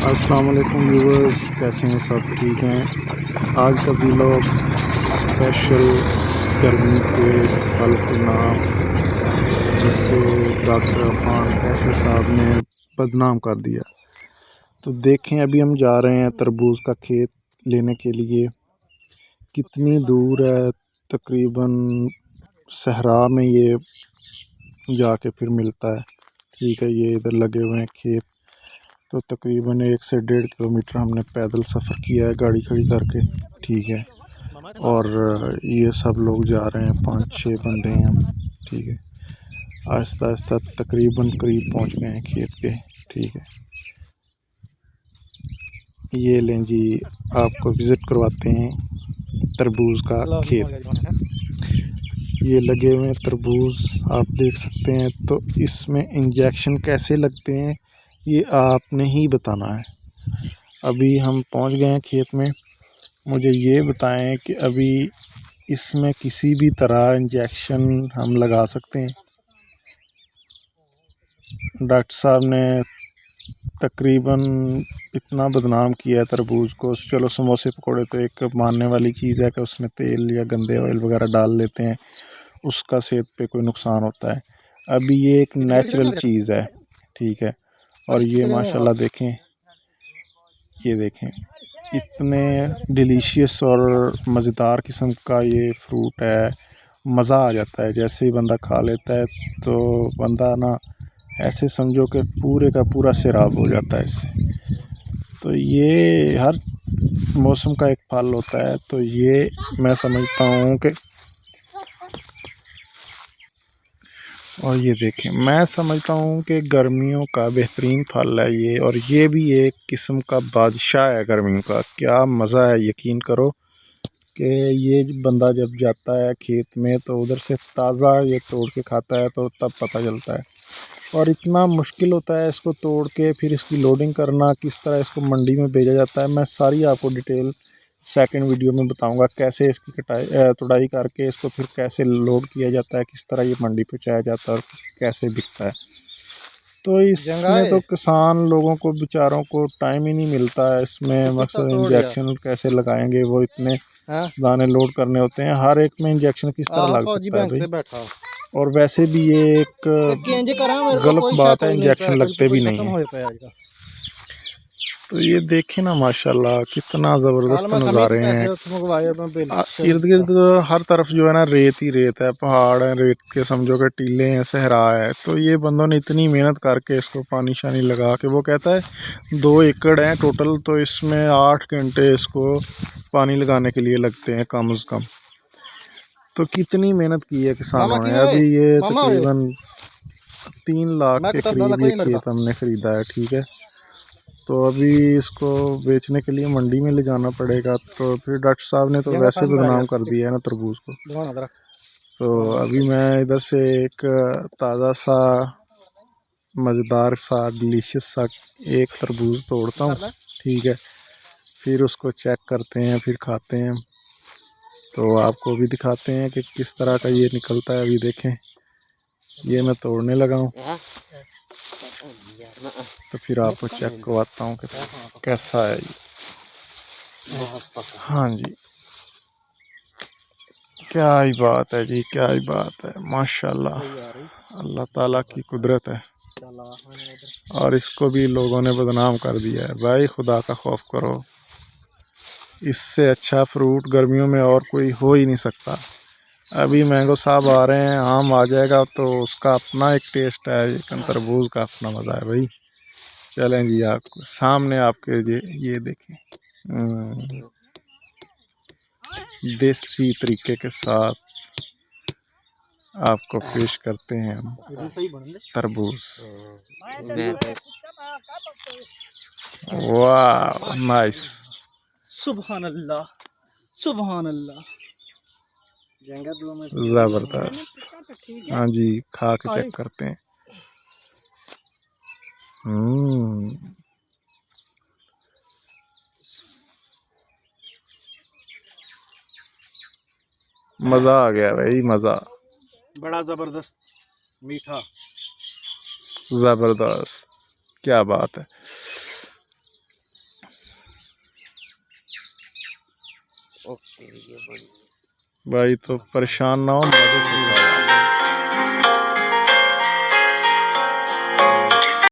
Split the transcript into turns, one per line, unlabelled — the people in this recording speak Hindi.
अस्सलाम वालेकुम व्यूवर्स, कैसे हैं सब? ठीक हैं। आज का व्लॉग स्पेशल गर्मी के फल के नाम जिससे डॉक्टर अफान कैसे साहब ने बदनाम कर दिया। तो देखें, अभी हम जा रहे हैं तरबूज का खेत लेने के लिए। कितनी दूर है, तकरीबन सहरा में ये जाके फिर मिलता है। ठीक है, ये इधर लगे हुए हैं खेत। तो तकरीबन 1 से 1.5 किलोमीटर हमने पैदल सफ़र किया है गाड़ी खड़ी करके। ठीक है, और ये सब लोग जा रहे हैं, 5-6 बंदे हैं हम। ठीक है, आहिस्ता आहिस्ता तकरीबन करीब पहुंच गए हैं खेत के। ठीक है, ये लें जी, आपको विज़िट करवाते हैं तरबूज का खेत। ये लगे हुए हैं तरबूज, आप देख सकते हैं। तो इसमें इंजेक्शन कैसे लगते हैं ये आपने ही बताना है। अभी हम पहुंच गए हैं खेत में। मुझे ये बताएं कि अभी इसमें किसी भी तरह इंजेक्शन हम लगा सकते हैं? डॉक्टर साहब ने तकरीबन इतना बदनाम किया है तरबूज को। चलो, समोसे पकोड़े तो एक मानने वाली चीज़ है कि उसमें तेल या गंदे ऑयल वगैरह डाल लेते हैं, उसका सेहत पे कोई नुकसान होता है। अभी ये एक नेचुरल चीज़ है। ठीक है, और ये माशाल्लाह देखें, ये देखें, इतने डिलीशियस और मज़ेदार किस्म का ये फ्रूट है। मज़ा आ जाता है जैसे ही बंदा खा लेता है, तो बंदा ना ऐसे समझो कि पूरे का पूरा सैराब हो जाता है इससे। तो ये हर मौसम का एक फल होता है। तो ये मैं समझता हूँ कि, और ये देखें, मैं समझता हूँ कि गर्मियों का बेहतरीन फल है ये। और ये भी एक किस्म का बादशाह है गर्मियों का। क्या मज़ा है, यकीन करो कि ये बंदा जब जाता है खेत में तो उधर से ताज़ा ये तोड़ के खाता है तो तब पता चलता है। और इतना मुश्किल होता है इसको तोड़ के फिर इसकी लोडिंग करना, किस तरह इसको मंडी में भेजा जाता है। मैं सारी आपको डिटेल सेकंड वीडियो में बताऊंगा, कैसे इसकी तुड़ाई करके इसको फिर कैसे लोड किया जाता है, किस तरह ये मंडी पहुंचाया जाता है और कैसे बिकता है। तो इसमें तो किसान लोगों को बेचारों को टाइम ही नहीं मिलता है। इसमें मकसद इंजेक्शन कैसे लगाएंगे, वो इतने दाने लोड करने होते हैं, हर एक में इंजेक्शन किस तरह लग सकता है भाई। और वैसे भी ये एक गलत बात है, इंजेक्शन लगते भी नहीं है। तो ये देखें ना, माशाल्लाह कितना ज़बरदस्त नज़ारे हैं। इर्द गिर्द हर तरफ जो है ना रेत ही रेत है, पहाड़ है, रेत के समझो कि टीले हैं, सहरा है। तो ये बंदों ने इतनी मेहनत करके इसको पानी शानी लगा के, वो कहता है 2 एकड़ है टोटल, तो इसमें 8 घंटे इसको पानी लगाने के लिए लगते हैं कम से कम। तो कितनी मेहनत की है किसानों ने। अभी ये तकरीबन 3 लाख के करीब ये खेत हमने ख़रीदा है। ठीक है, तो अभी इसको बेचने के लिए मंडी में ले जाना पड़ेगा। तो फिर डॉक्टर साहब ने तो वैसे बदनाम कर दिया है ना तरबूज को। तो अभी मैं इधर से एक ताज़ा सा मज़ेदार सा डिलीशियस सा एक तरबूज तोड़ता हूँ। ठीक है, फिर उसको चेक करते हैं, फिर खाते हैं। तो आपको भी दिखाते हैं कि किस तरह का ये निकलता है। अभी देखें, ये मैं तोड़ने लगा हूँ, तो फिर आपको चेक करवाता हूँ कि कैसा है ये। हाँ जी, क्या ही बात है जी, क्या ही बात है, माशाल्लाह, अल्लाह ताला की कुदरत है। और इसको भी लोगों ने बदनाम कर दिया है। भाई खुदा का खौफ करो, इससे अच्छा फ्रूट गर्मियों में और कोई हो ही नहीं सकता। अभी मैंगो साहब आ रहे हैं, आम आ जाएगा, तो उसका अपना एक टेस्ट है, लेकिन तरबूज का अपना मज़ा है भाई। चलें जी, आपको सामने आपके ये देखें, देसी तरीके के साथ आपको पेश करते हैं हम तरबूज। वाह, नाइस,
सुभान अल्लाह, सुभान अल्लाह,
ज़बरदस्त। हाँ जी, खा के चेक करते हैं। मज़ा आ गया भाई, मज़ा,
बड़ा ज़बरदस्त मीठा।
ज़बरदस्त, क्या बात है।
ओके ये बड़ी
भाई तो परेशान ना हो, मजे से खाओ।